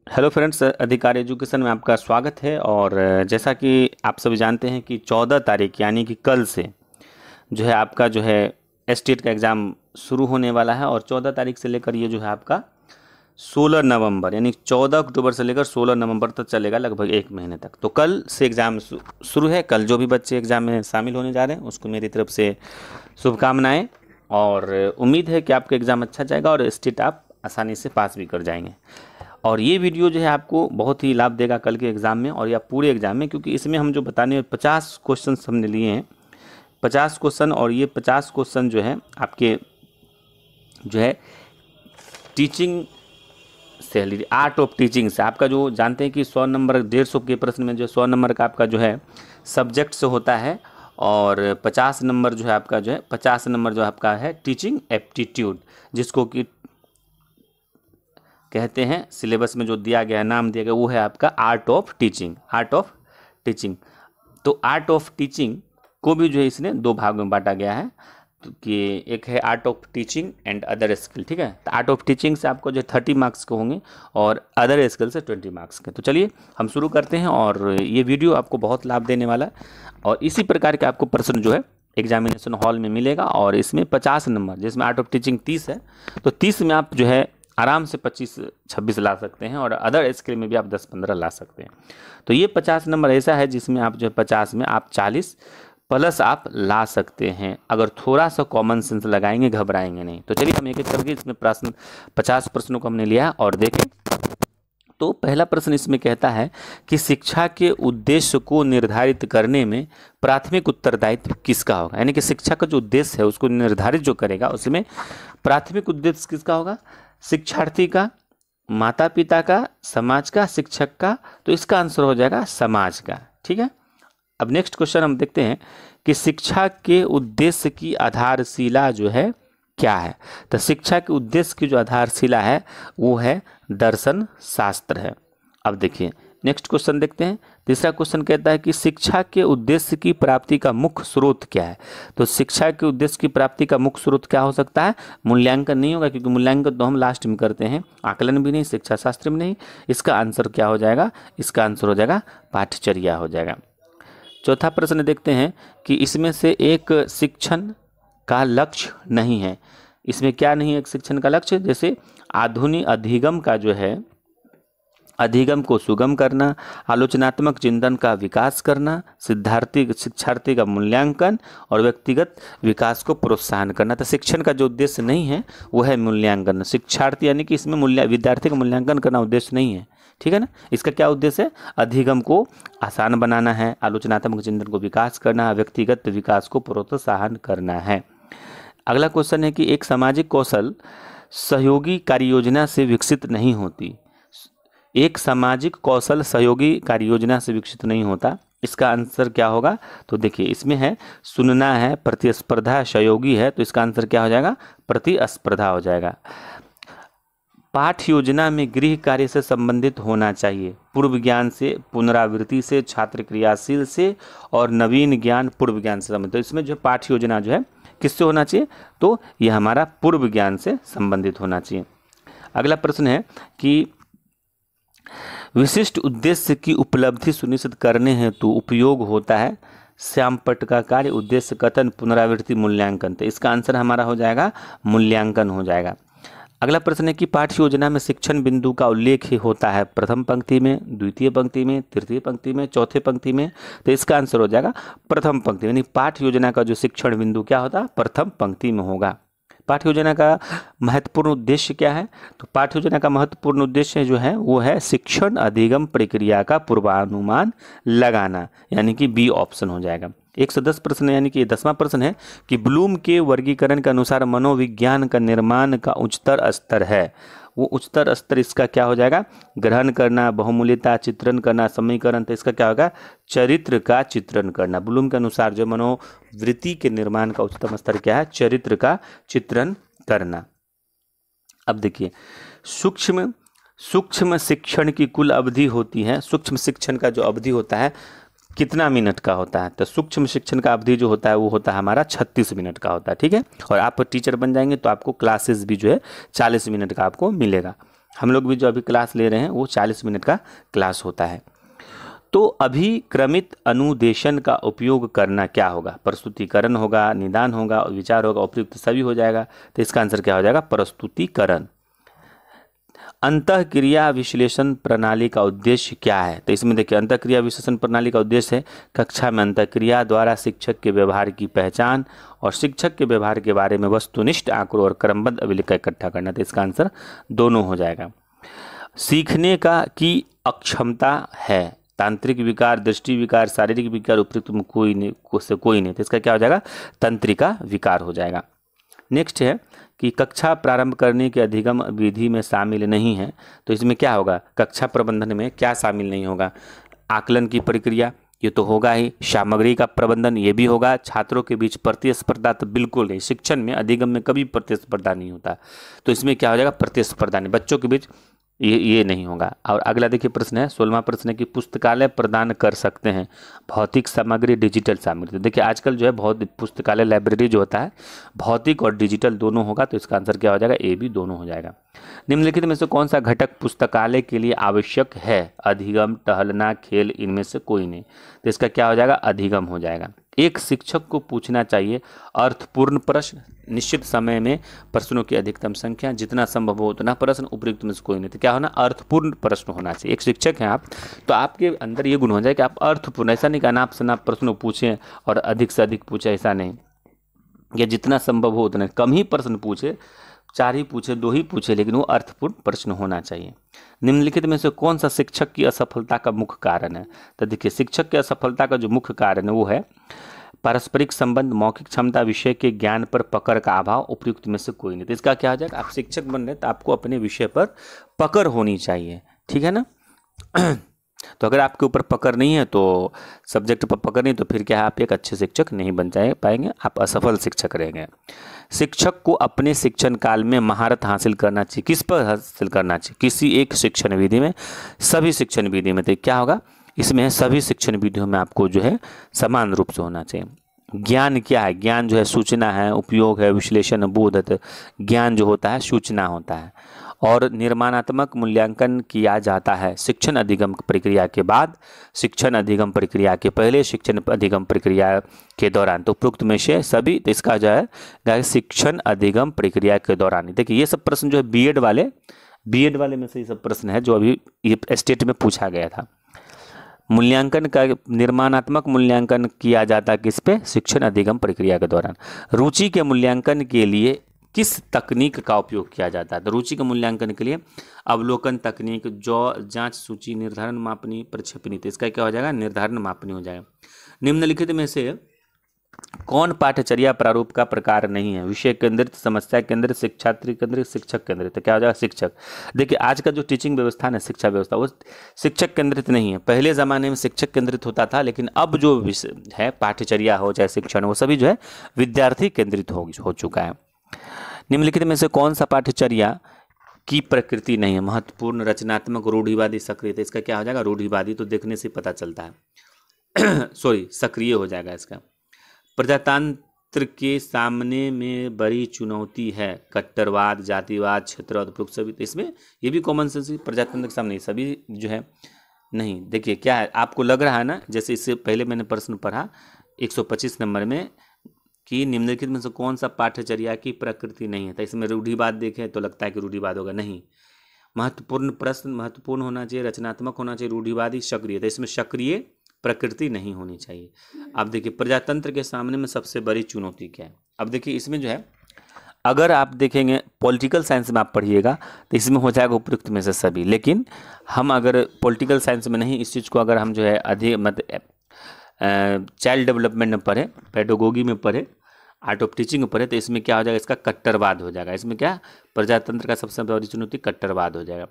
Hello friends, अधिकार education में आपका स्वागत है। और जैसा कि आप सभी जानते हैं कि 14 तारीख यानी कि कल से जो है आपका जो है एसटेट का एग्ज़ाम शुरू होने वाला है। और 14 तारीख से लेकर ये जो है आपका 16 नवंबर यानी 14 अक्टूबर से लेकर 16 नवंबर तक चलेगा, लगभग एक महीने तक। तो कल से एग्ज़ाम शुरू है। कल जो भी बच्चे एग्ज़ाम में शामिल होने जा रहे हैं उसको मेरी तरफ से शुभकामनाएँ, और उम्मीद है कि आपका एग्ज़ाम अच्छा जाएगा और एसटेट आप आसानी से पास भी कर जाएंगे। और ये वीडियो जो है आपको बहुत ही लाभ देगा कल के एग्ज़ाम में और या पूरे एग्ज़ाम में, क्योंकि इसमें हम जो बताने 50 क्वेश्चन हमने लिए हैं, 50 क्वेश्चन। और ये 50 क्वेश्चन जो है आपके जो है टीचिंग से, आर्ट ऑफ टीचिंग से। आपका जो जानते हैं कि 100 नंबर 150 के प्रश्न में जो 100 नंबर का आपका जो है सब्जेक्ट से होता है, और 50 नंबर जो है आपका जो है 50 नंबर जो आपका है टीचिंग एप्टीट्यूड, जिसको कि कहते हैं सिलेबस में जो दिया गया है, नाम दिया गया, वो है आपका art of teaching. Art of teaching, तो आर्ट ऑफ टीचिंग को भी जो है इसने दो भाग में बांटा गया है, तो कि एक है art of teaching and other skill. ठीक है, तो आर्ट ऑफ टीचिंग से आपको जो 30 मार्क्स के होंगे और अदर स्किल से 20 मार्क्स के। तो चलिए हम शुरू करते हैं, और ये वीडियो आपको बहुत लाभ देने वाला है। और इसी प्रकार के आपको प्रश्न जो है एग्जामिनेशन हॉल में मिलेगा। और इसमें 50 नंबर, जिसमें आर्ट ऑफ टीचिंग 30 है, तो 30 में आप जो है आराम से 25-26 ला सकते हैं, और अदर स्किल में भी आप 10-15 ला सकते हैं। तो ये 50 नंबर ऐसा है जिसमें आप जो है 50 में आप 40 प्लस आप ला सकते हैं, अगर थोड़ा सा कॉमन सेंस लगाएंगे, घबराएंगे नहीं। तो चलिए हम एक एक करके इसमें प्रश्न 50 प्रश्नों को हमने लिया और देखें। तो पहला प्रश्न इसमें कहता है कि शिक्षा के उद्देश्य को निर्धारित करने में प्राथमिक उत्तरदायित्व किसका होगा। यानी कि शिक्षा का जो उद्देश्य है उसको निर्धारित जो करेगा, उसमें प्राथमिक उद्देश्य किसका होगा? शिक्षार्थी का, माता पिता का, समाज का, शिक्षक का। तो इसका आंसर हो जाएगा समाज का। ठीक है, अब नेक्स्ट क्वेश्चन हम देखते हैं कि शिक्षा के उद्देश्य की आधारशिला जो है क्या है। तो शिक्षा के उद्देश्य की जो आधारशिला है वो है दर्शन शास्त्र है। अब देखिए नेक्स्ट क्वेश्चन देखते हैं। तीसरा क्वेश्चन कहता है कि शिक्षा के उद्देश्य की प्राप्ति का मुख्य स्रोत क्या है। तो शिक्षा के उद्देश्य की प्राप्ति का मुख्य स्रोत क्या हो सकता है? मूल्यांकन नहीं होगा, क्योंकि मूल्यांकन तो हम लास्ट में करते हैं, आकलन भी नहीं, शिक्षा शास्त्र में नहीं। इसका आंसर क्या हो जाएगा? इसका आंसर हो जाएगा पाठचर्या हो जाएगा। चौथा प्रश्न देखते हैं कि इसमें से एक शिक्षण का लक्ष्य नहीं है। इसमें क्या नहीं है एक शिक्षण का लक्ष्य? जैसे आधुनिक अधिगम का जो है, अधिगम को सुगम करना, आलोचनात्मक चिंतन का विकास करना, शिक्षार्थी का मूल्यांकन और व्यक्तिगत विकास को प्रोत्साहन करना। तो शिक्षण का जो उद्देश्य नहीं है वो है मूल्यांकन। शिक्षार्थी यानी कि इसमें विद्यार्थी का मूल्यांकन करना उद्देश्य नहीं है। ठीक है ना, इसका क्या उद्देश्य है? अधिगम को आसान बनाना है, आलोचनात्मक चिंतन को विकास करना, व्यक्तिगत विकास को प्रोत्साहन करना है। अगला क्वेश्चन है कि एक सामाजिक कौशल सहयोगी कार्ययोजना से विकसित नहीं होती। एक सामाजिक कौशल सहयोगी कार्ययोजना से विकसित नहीं होता। इसका आंसर क्या होगा? तो देखिए इसमें है सुनना है, प्रतिस्पर्धा सहयोगी है, तो इसका आंसर क्या हो जाएगा? प्रतिस्पर्धा हो जाएगा। पाठ योजना में गृह कार्य से संबंधित होना चाहिए, पूर्व ज्ञान से, पुनरावृत्ति से, छात्र क्रियाशील से और नवीन ज्ञान पूर्व ज्ञान से संबंधित। तो इसमें जो पाठ योजना जो है किससे होना चाहिए? तो यह हमारा पूर्व ज्ञान से संबंधित होना चाहिए। अगला प्रश्न है कि विशिष्ट उद्देश्य की उपलब्धि सुनिश्चित करने हेतु उपयोग होता है श्यामपट्ट का कार्य, उद्देश्य कथन, पुनरावृत्ति, मूल्यांकन। तो इसका आंसर हमारा हो जाएगा मूल्यांकन हो जाएगा। अगला प्रश्न है कि पाठ्य योजना में शिक्षण बिंदु का उल्लेख ही होता है प्रथम पंक्ति में, द्वितीय पंक्ति में, तृतीय पंक्ति में, चौथे पंक्ति में। तो इसका आंसर हो जाएगा प्रथम पंक्ति, यानी पाठ्य योजना का जो शिक्षण बिंदु क्या होता है? प्रथम पंक्ति में होगा। पाठ्य योजना का महत्वपूर्ण उद्देश्य क्या है? तो पाठ्य योजना का महत्वपूर्ण उद्देश्य जो है वो है शिक्षण अधिगम प्रक्रिया का पूर्वानुमान लगाना, यानी कि बी ऑप्शन हो जाएगा। 110 प्रश्न यानी कि 10वां प्रश्न है कि ब्लूम के वर्गीकरण के अनुसार मनोविज्ञान का निर्माण का उच्चतर स्तर है। वो उच्चतर स्तर इसका क्या हो जाएगा? ग्रहण करना, बहुमूल्यता, चित्रण करना, समीकरण। तो इसका क्या होगा? चरित्र का चित्रण करना। ब्लूम के अनुसार जो मनोवृत्ति के निर्माण का उच्चतम स्तर क्या है? चरित्र का चित्रण करना। अब देखिए सूक्ष्म शिक्षण की कुल अवधि होती है। सूक्ष्म शिक्षण का जो अवधि होता है कितना मिनट का होता है? तो सूक्ष्म शिक्षण का अवधि जो होता है वो होता है हमारा 36 मिनट का होता है। ठीक है, और आप टीचर बन जाएंगे तो आपको क्लासेस भी जो है 40 मिनट का आपको मिलेगा। हम लोग भी जो अभी क्लास ले रहे हैं वो 40 मिनट का क्लास होता है। तो अभिक्रमित अनुदेशन का उपयोग करना क्या होगा? प्रस्तुतिकरण होगा, निदान होगा, विचार होगा, उपयुक्त सभी हो जाएगा। तो इसका आंसर क्या हो जाएगा? प्रस्तुतिकरण। अंतःक्रिया विश्लेषण प्रणाली का उद्देश्य क्या है? तो इसमें देखिए, अंतःक्रिया विश्लेषण प्रणाली का उद्देश्य है कक्षा में अंतःक्रिया द्वारा शिक्षक के व्यवहार की पहचान और शिक्षक के व्यवहार के बारे में वस्तुनिष्ठ आंकड़ों और क्रमबद्ध अभिलेख इकट्ठा करना। तो इसका आंसर दोनों हो जाएगा। सीखने का की अक्षमता है, तांत्रिक विकार, दृष्टि विकार, शारीरिक विकार, उपयुक्त में कोई नहीं। तो इसका क्या हो जाएगा? तंत्रिका विकार हो जाएगा। नेक्स्ट है कि कक्षा प्रारंभ करने के अधिगम विधि में शामिल नहीं है। तो इसमें क्या होगा? कक्षा प्रबंधन में क्या शामिल नहीं होगा? आकलन की प्रक्रिया, ये तो होगा ही। सामग्री का प्रबंधन, ये भी होगा। छात्रों के बीच प्रतिस्पर्धा, तो बिल्कुल नहीं। शिक्षण में, अधिगम में कभी प्रतिस्पर्धा नहीं होता। तो इसमें क्या हो जाएगा? प्रतिस्पर्धा नहीं, बच्चों के बीच ये नहीं होगा। और अगला देखिए प्रश्न है, 16वां प्रश्न है कि पुस्तकालय प्रदान कर सकते हैं भौतिक सामग्री, डिजिटल सामग्री। देखिए आजकल जो है बहुत पुस्तकालय, लाइब्रेरी जो होता है भौतिक और डिजिटल दोनों होगा। तो इसका आंसर क्या हो जाएगा? ए भी दोनों हो जाएगा। निम्नलिखित में से कौन सा घटक पुस्तकालय के लिए आवश्यक है? अधिगम, टहलना, खेल, इनमें से कोई नहीं। तो इसका क्या हो जाएगा? अधिगम हो जाएगा। एक शिक्षक को पूछना चाहिए अर्थपूर्ण प्रश्न, निश्चित समय में प्रश्नों की अधिकतम संख्या, जितना संभव हो उतना प्रश्न, उपयुक्त में से कोई नहीं। तो क्या होना? अर्थपूर्ण प्रश्न होना चाहिए। एक शिक्षक हैं आप, तो आपके अंदर ये गुण हो जाए कि आप अर्थपूर्ण, ऐसा नहीं कि अनाप शनाप प्रश्न पूछें और अधिक से अधिक पूछे, ऐसा नहीं। या जितना संभव हो उतना, कम ही प्रश्न पूछे, 4 ही पूछे, 2 ही पूछे, लेकिन वो अर्थपूर्ण प्रश्न होना चाहिए। निम्नलिखित में से कौन सा शिक्षक की असफलता का मुख्य कारण है? तो देखिए, शिक्षक की असफलता का जो मुख्य कारण है वो है पारस्परिक संबंध, मौखिक क्षमता, विषय के ज्ञान पर पकड़ का अभाव, उपयुक्त में से कोई नहीं। तो इसका क्या हो जाएगा? आप शिक्षक बन रहे तो आपको अपने विषय पर पकड़ होनी चाहिए, ठीक है ना। तो अगर आपके ऊपर पकड़ नहीं है, तो सब्जेक्ट पर पकड़ नहीं, तो फिर क्या है? आप एक अच्छे शिक्षक नहीं बन पाएंगे, आप असफल शिक्षक रहेंगे। शिक्षक को अपने शिक्षण काल में महारत हासिल करना चाहिए। किस पर हासिल करना चाहिए? किसी एक शिक्षण विधि में, सभी शिक्षण विधि में। तो क्या होगा इसमें? सभी शिक्षण विधियों में आपको जो है समान रूप से होना चाहिए। ज्ञान क्या है? ज्ञान जो है सूचना है, उपयोग है, विश्लेषण, बोध है। ज्ञान जो होता है सूचना होता है। और निर्माणात्मक मूल्यांकन किया जाता है शिक्षण अधिगम प्रक्रिया के बाद, शिक्षण अधिगम प्रक्रिया के पहले, शिक्षण अधिगम प्रक्रिया के दौरान। तो उपयुक्त में से सभी। तो इसका जो है शिक्षण अधिगम प्रक्रिया के दौरान। देखिए ये सब प्रश्न जो है बीएड वाले में से ये सब प्रश्न है जो अभी ये स्टेट में पूछा गया था। मूल्यांकन का, निर्माणात्मक मूल्यांकन किया जाता है किस पे? शिक्षण अधिगम प्रक्रिया के दौरान। रुचि के मूल्यांकन के लिए किस तकनीक का उपयोग किया जाता है? तो रुचि के मूल्यांकन के लिए अवलोकन तकनीक, जांच, सूची, निर्धारण, मापनी, प्रक्षेपणी। तो इसका क्या हो जाएगा? निर्धारण, मापनी हो जाएगा। निम्नलिखित में से कौन पाठ्यचर्या प्रारूप का प्रकार नहीं है? विषय केंद्रित, समस्या केंद्रित, शिक्षार्थी केंद्रित, शिक्षक केंद्रित। तो क्या हो जाएगा? शिक्षक। देखिए आज का जो टीचिंग व्यवस्था है, शिक्षा व्यवस्था, वो शिक्षक केंद्रित नहीं है। पहले ज़माने में शिक्षक केंद्रित होता था, लेकिन अब जो विषय है, पाठ्यचर्या हो चाहे शिक्षण, वो सभी जो है विद्यार्थी केंद्रित हो चुका है। निम्नलिखित में से कौन सा पाठ्यचर्या की प्रकृति नहीं है? महत्वपूर्ण, रचनात्मक, रूढ़िवादी, सक्रिय। तो इसका क्या हो जाएगा? रूढ़िवादी। तो देखने से पता चलता है सॉरी, सक्रिय हो जाएगा इसका। प्रजातंत्र के सामने में बड़ी चुनौती है कट्टरवाद, जातिवाद, क्षेत्रवाद, उपयुक्त सभी। तो इसमें ये भी कॉमन सेंस, प्रजातंत्र के सामने सभी जो है नहीं। देखिए क्या है, आपको लग रहा है ना, जैसे इससे पहले मैंने प्रश्न पढ़ा 125 नंबर में कि निम्नलिखित में से कौन सा पाठ्यचर्या की प्रकृति नहीं है? तो इसमें रूढ़िवाद देखें तो लगता है कि रूढ़िवाद होगा, नहीं। महत्वपूर्ण प्रश्न महत्वपूर्ण होना चाहिए, रचनात्मक होना चाहिए, रूढ़िवादी, सक्रिय। तो इसमें सक्रिय प्रकृति नहीं होनी चाहिए। अब देखिए प्रजातंत्र के सामने में सबसे बड़ी चुनौती क्या है? अब देखिए इसमें जो है, अगर आप देखेंगे पॉलिटिकल साइंस में आप पढ़िएगा तो इसमें हो जाएगा उपयुक्त में से सभी। लेकिन हम अगर पॉलिटिकल साइंस में नहीं, इस चीज़ को अगर हम जो है अधिक मतलब चाइल्ड डेवलपमेंट में पढ़े, पेडागोगी में पढ़े, आर्ट ऑफ टीचिंग में पढ़े, तो इसमें क्या हो जाएगा? इसका कट्टरवाद हो जाएगा। इसमें क्या, प्रजातंत्र का सबसे बड़ी चुनौती कट्टरवाद हो जाएगा।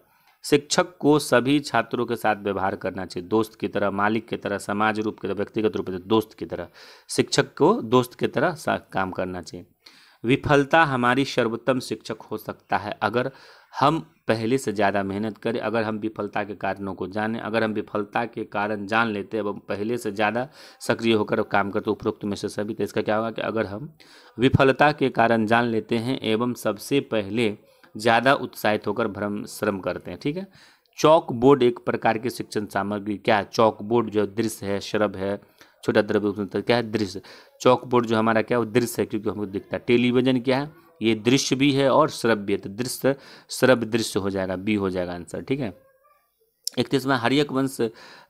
शिक्षक को सभी छात्रों के साथ व्यवहार करना चाहिए, दोस्त की तरह, मालिक की तरह, समाज रूप की तरह, व्यक्तिगत रूप से दोस्त की तरह। शिक्षक को दोस्त की तरह काम करना चाहिए। विफलता हमारी सर्वोत्तम शिक्षक हो सकता है अगर हम पहले से ज़्यादा मेहनत करें, अगर हम विफलता के कारणों को जानें, अगर हम विफलता के कारण जान लेते हैं एवं पहले से ज़्यादा सक्रिय होकर काम करते उपरोक्त में से सभी। तो इसका क्या होगा कि अगर हम विफलता के कारण जान लेते हैं एवं सबसे पहले ज़्यादा उत्साहित होकर भ्रम श्रम करते हैं। ठीक है, चौक बोर्ड एक प्रकार की शिक्षण सामग्री। क्या है चौक बोर्ड? जो दृश्य है, श्रव्य है, छोटा द्रव्य क्या है दृश्य। चौक बोर्ड जो हमारा क्या है वो दृश्य है, क्योंकि हमको दिखता है। टेलीविजन क्या है? ये दृश्य भी है और श्रव्य भी है, तो दृश्य श्रव्य दृश्य हो जाएगा, बी हो जाएगा आंसर। ठीक है, 31वां हर्यक वंश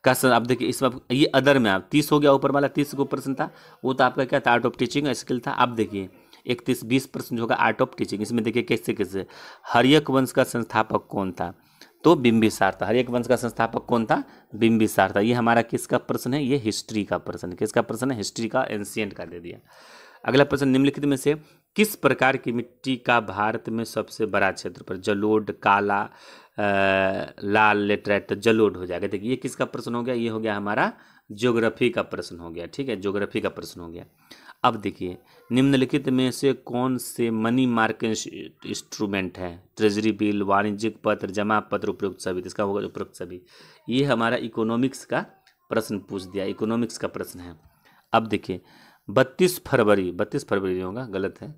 का आप देखिए इसमें ये अदर में आप 30 हो गया, ऊपर वाला 30 को प्रश्न था, वो तो आपका क्या था आर्ट ऑफ टीचिंग स्किल था। अब देखिए 31-20% होगा आर्ट ऑफ टीचिंग। इसमें देखिए कैसे कैसे हर्यक वंश का संस्थापक कौन था? तो बिंबिसार था। हर्यक वंश का संस्थापक कौन था? बिंबिसार था। ये हमारा किसका प्रश्न है? ये हिस्ट्री का प्रश्न है। किसका प्रश्न है? हिस्ट्री का, एंशिएंट का दे दिया। अगला प्रश्न, निम्नलिखित में से किस प्रकार की मिट्टी का भारत में सबसे बड़ा क्षेत्र पर? जलोढ़, काला, लाल, लेटराइट। तो जलोढ़ हो जाएगा। देखिए ये किसका प्रश्न हो गया? ये हो गया हमारा ज्योग्राफी का प्रश्न हो गया। ठीक है, ज्योग्राफी का प्रश्न हो गया। अब देखिए निम्नलिखित में से कौन से मनी मार्केट इंस्ट्रूमेंट है? ट्रेजरी बिल, वाणिज्यिक पत्र, जमा पत्र, उपयुक्त सभी। इसका होगा उपयुक्त सभी। ये हमारा इकोनॉमिक्स का प्रश्न पूछ दिया, इकोनॉमिक्स का प्रश्न है। अब देखिए 32 फरवरी नहीं होगा, गलत है।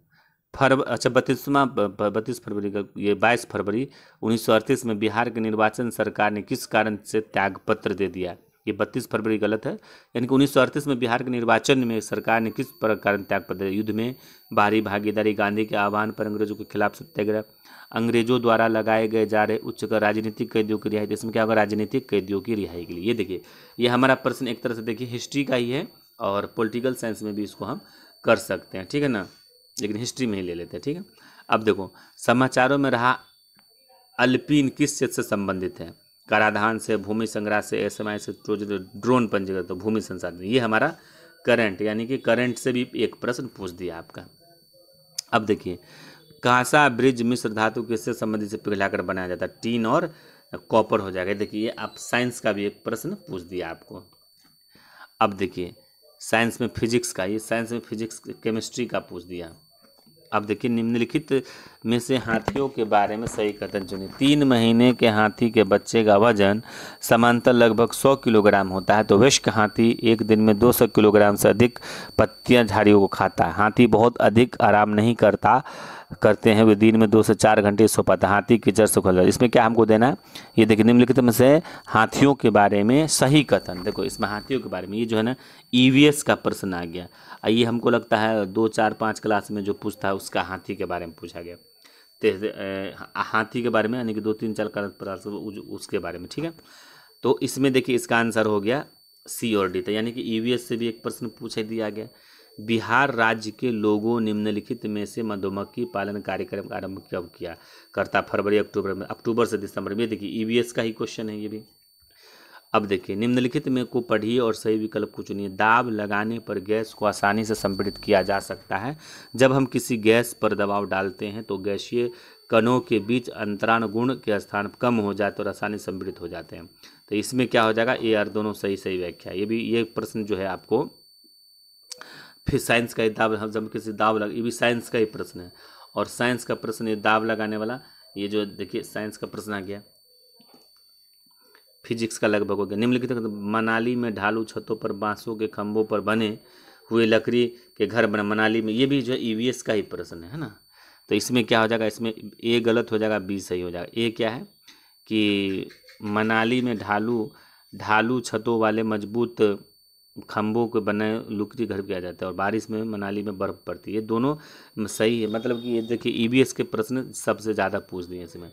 32 फरवरी का, ये 22 फरवरी 1938 में बिहार के निर्वाचन सरकार ने किस कारण से त्यागपत्र दे दिया? ये 32 फरवरी गलत है, यानी कि 1938 में बिहार के निर्वाचन में सरकार ने किस प्रकार त्यागपत्र दिया? युद्ध में बाहरी भागीदारी, गांधी के आह्वान पर अंग्रेजों के खिलाफ सत्याग्रह, अंग्रेजों द्वारा लगाए गए जा रहे उच्चकर राजनीतिक कैदियों की रिहाई। इसमें क्या होगा? राजनीतिक कैदियों की रिहाई के लिए। ये देखिए ये हमारा प्रश्न एक तरह से देखिए हिस्ट्री का ही है और पॉलिटिकल साइंस में भी इसको हम कर सकते हैं। ठीक है ना, लेकिन हिस्ट्री में ही ले लेते हैं। ठीक है, अब देखो समाचारों में रहा अल्पिन किस क्षेत्र से संबंधित है? कराधान से, भूमि संग्रह से, एसएमआई से, ड्रोन पंजीकृत। तो भूमि संसाधन, ये हमारा करंट, यानी कि करंट से भी एक प्रश्न पूछ दिया आपका। अब देखिए कांसा ब्रिज मिश्र धातु किससे संबंधित से पिघलाकर बनाया जाता है? टीन और कॉपर हो जाएगा। देखिए ये आप साइंस का भी एक प्रश्न पूछ दिया आपको। अब देखिए साइंस में फिजिक्स का, ये साइंस में फिजिक्स केमिस्ट्री का पूछ दिया। अब देखिए निम्नलिखित में से हाथियों के बारे में सही कथन चुनिए। 3 महीने के हाथी के बच्चे का वजन समांतर लगभग 100 किलोग्राम होता है, तो वयस्क हाथी एक दिन में 200 किलोग्राम से अधिक पत्तियां झाड़ियों को खाता है। हाथी बहुत अधिक आराम नहीं करते हैं, वे दिन में 2 से 4 घंटे सो पाता है। हाथी की जड़ से खोल, इसमें क्या हमको देना है? ये देखिए निम्नलिखित में से हाथियों के बारे में सही कथन। देखो इसमें हाथियों के बारे में ये जो है ना ईवीएस का प्रश्न आ गया। ये हमको लगता है 2, 4, 5 क्लास में जो पूछता है उसका हाथी के बारे में पूछा गया। हाथी के बारे में, यानी कि 2, 3, 4 क्लास उसके बारे में। ठीक है, तो इसमें देखिए इसका आंसर हो गया सी और डी। तो यानी कि ईवीएस से भी एक प्रश्न पूछ दिया गया। बिहार राज्य के लोगों निम्नलिखित में से मधुमक्खी पालन कार्यक्रम का आरंभ कब किया? करता फरवरी, अक्टूबर में, अक्टूबर से दिसंबर में। देखिए ईवीएस का ही क्वेश्चन है ये भी। अब देखिए निम्नलिखित में को पढ़िए और सही विकल्प को चुनिए। दाब लगाने पर गैस को आसानी से संपीड़ित किया जा सकता है। जब हम किसी गैस पर दबाव डालते हैं तो गैसीय कणों के बीच अंतराण गुण के स्थान कम हो जाते और आसानी संपीड़ित हो जाते हैं। तो इसमें क्या हो जाएगा? ए आर दोनों सही व्याख्या। ये प्रश्न जो है आपको फिर साइंस का दाब, हम जब किसी दाब लगा, ये भी साइंस का ही प्रश्न है। और साइंस का प्रश्न ये दाब लगाने वाला, ये जो देखिए साइंस का प्रश्न आ गया। फिजिक्स का लगभग हो गया। निम्नलिखित मनाली में ढालू छतों पर बांसों के खंभों पर बने हुए लकड़ी के घर बना मनाली में, ये भी जो ईवीएस का ही प्रश्न है ना। तो इसमें क्या हो जाएगा? इसमें ए गलत हो जाएगा, बी सही हो जाएगा। ए क्या है कि मनाली में ढालू छतों वाले मजबूत खंभों के बने लुकड़ी घर किया जाता है, और बारिश में मनाली में बर्फ़ पड़ती है। ये दोनों सही है, मतलब कि ये देखिए ईवीएस के प्रश्न सबसे ज़्यादा पूछ दिए इसमें।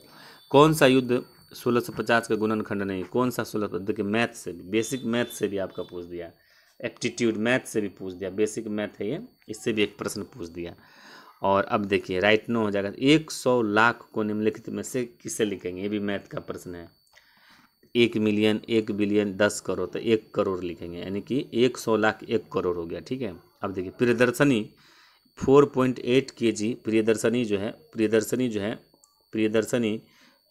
कौन सा युद्ध 1650 का गुणनखंड नहीं? कौन सा 16? देखिए मैथ से भी, बेसिक मैथ से भी आपका पूछ दिया, एप्टीट्यूड मैथ से भी पूछ दिया, बेसिक मैथ है ये, इससे भी एक प्रश्न पूछ दिया। और अब देखिए राइट नो हो जाएगा। 100 लाख को निम्नलिखित में से किससे लिखेंगे? ये भी मैथ का प्रश्न है। 1 मिलियन, 1 बिलियन, 10 करोड़, तो 1 करोड़ लिखेंगे, यानी कि 100 लाख 1 करोड़ हो गया। ठीक है, अब देखिए प्रियदर्शनी 4.8 kg, प्रियदर्शनी जो है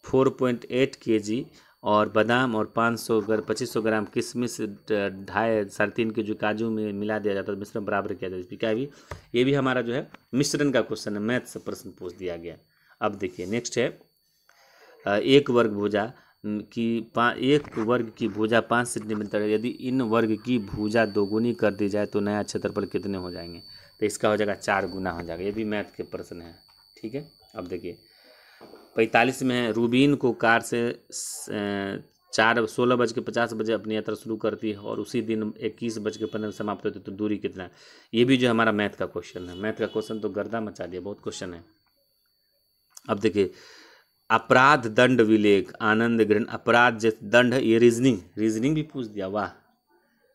4.8 kg और बादाम और 2500 ग्राम किशमिश 2.5 3.5 kg काजू में मिला दिया जाता है, मिश्रण बराबर किया जाता है। क्या भी ये भी हमारा जो है मिश्रण का क्वेश्चन है, मैथ से प्रश्न पूछ दिया गया। अब देखिए नेक्स्ट है एक वर्ग की भुजा 5 सेंटीमीटर, यदि इन वर्ग की भुजा दोगुनी कर दी जाए तो नया क्षेत्रफल कितने हो जाएंगे? तो इसका हो जाएगा 4 गुना हो जाएगा। ये भी मैथ के प्रश्न है। ठीक है, अब देखिए 45 में है, रूबीन को कार से 16:50 अपनी यात्रा शुरू करती है और उसी दिन 21:15 समाप्त होती है, तो दूरी कितना है। ये भी जो हमारा मैथ का क्वेश्चन है, मैथ का क्वेश्चन तो गर्दा मचा दिया, बहुत क्वेश्चन है। अब देखिए, अपराध दंड विलेख आनंद ग्रहण, अपराध जैसे दंड है, ये रीजनिंग भी पूछ दिया, वाह,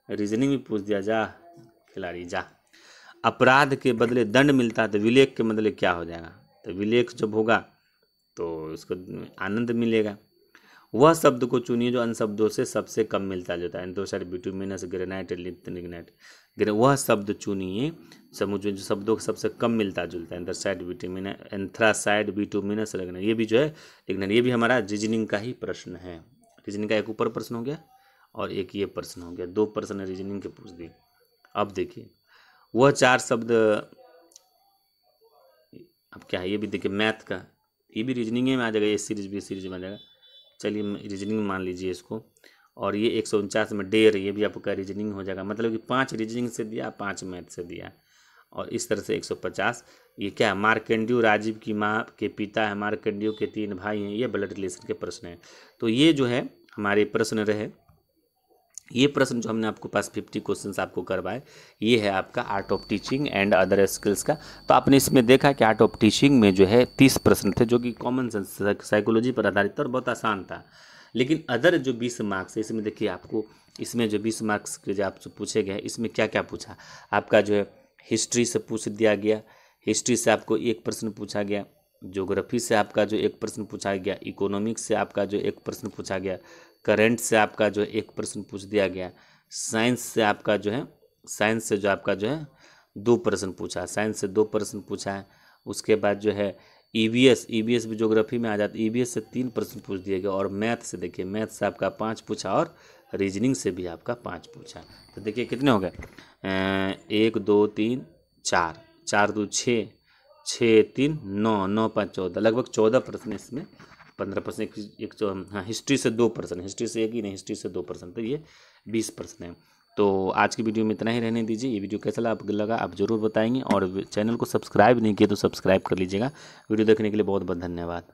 रीजनिंग भी पूछ दिया, जा खिलाड़ी जा। अपराध के बदले दंड मिलता है तो विलेख के बदले क्या हो जाएगा, तो विलेख जब होगा तो इसको आनंद मिलेगा। वह शब्द को चुनिए जो अन्य शब्दों से सबसे कम मिलता जुलता है, एंथ्रासाइड, बिटुमिनस, ग्रेनाइट, लिग्नाइट। वह शब्द चुनिए जो शब्दों के सबसे कम मिलता जुलता है, एंथ्रासाइड, बिटुमिनस, लिग्नाइट। ये भी जो है लिग्नाइट, ये भी हमारा रीजनिंग का ही प्रश्न है। रीजनिंग का एक ऊपर प्रश्न हो गया और एक ये प्रश्न हो गया, 2 प्रश्न रीजनिंग के पूछ दिए। अब देखिए, वह 4 शब्द, अब क्या है, ये भी देखिए मैथ का, ये भी रीजनिंग में आ जाएगा, ये सीरीज भी सीरीज में आ जाएगा। चलिए रीजनिंग मान लीजिए इसको, और ये 149 में डेर, ये भी आपका रीजनिंग हो जाएगा। मतलब कि 5 रीजनिंग से दिया, 5 मैथ से दिया, और इस तरह से 150। ये क्या है, मार्कंडेय राजीव की माँ के पिता है, मार्कंडेय के 3 भाई हैं, ये ब्लड रिलेशन के प्रश्न हैं। तो ये जो है हमारे प्रश्न रहे। ये प्रश्न जो हमने आपको पास 50 क्वेश्चंस आपको करवाए, ये है आपका art of teaching and other skills का। तो आपने इसमें देखा कि आर्ट ऑफ टीचिंग में जो है 30 प्रश्न थे जो कि कॉमन सेंस साइकोलॉजी पर आधारित था और बहुत आसान था। लेकिन अदर जो 20 मार्क्स है, इसमें देखिए आपको, इसमें जो 20 मार्क्स के जो आपसे पूछे गए, इसमें क्या क्या पूछा आपका, जो है हिस्ट्री से पूछ दिया गया, हिस्ट्री से आपको 1 प्रश्न पूछा गया, ज्योग्राफी से आपका जो 1 प्रश्न पूछा गया, इकोनॉमिक्स से आपका जो 1 प्रश्न पूछा गया, करंट से आपका जो 1 प्रश्न पूछ दिया गया, साइंस से आपका जो है, साइंस से जो आपका जो है 2 प्रश्न पूछा, साइंस से 2 प्रश्न पूछा है। उसके बाद जो है ईवीएस भी ज्योग्राफी में आ जाता है, ईवीएस से 3 प्रश्न पूछ दिए गए, और मैथ से देखिए, मैथ से आपका 5 पूछा और रीजनिंग से भी आपका 5 पूछा। तो देखिए कितने हो गए, 1 2 3 4, 4 2 6, 6 3 9, 9 5 14, लगभग 14 प्रश्न इसमें, 15 प्रश्न, एक जो, हाँ, हिस्ट्री से 2 प्रश्न, हिस्ट्री से 1 ही नहीं, हिस्ट्री से 2 प्रश्न, तो ये 20 प्रश्न है। तो आज की वीडियो में इतना ही रहने दीजिए। ये वीडियो कैसा लगा आप जरूर बताएंगे, और चैनल को सब्सक्राइब नहीं किया तो सब्सक्राइब कर लीजिएगा। वीडियो देखने के लिए बहुत बहुत धन्यवाद।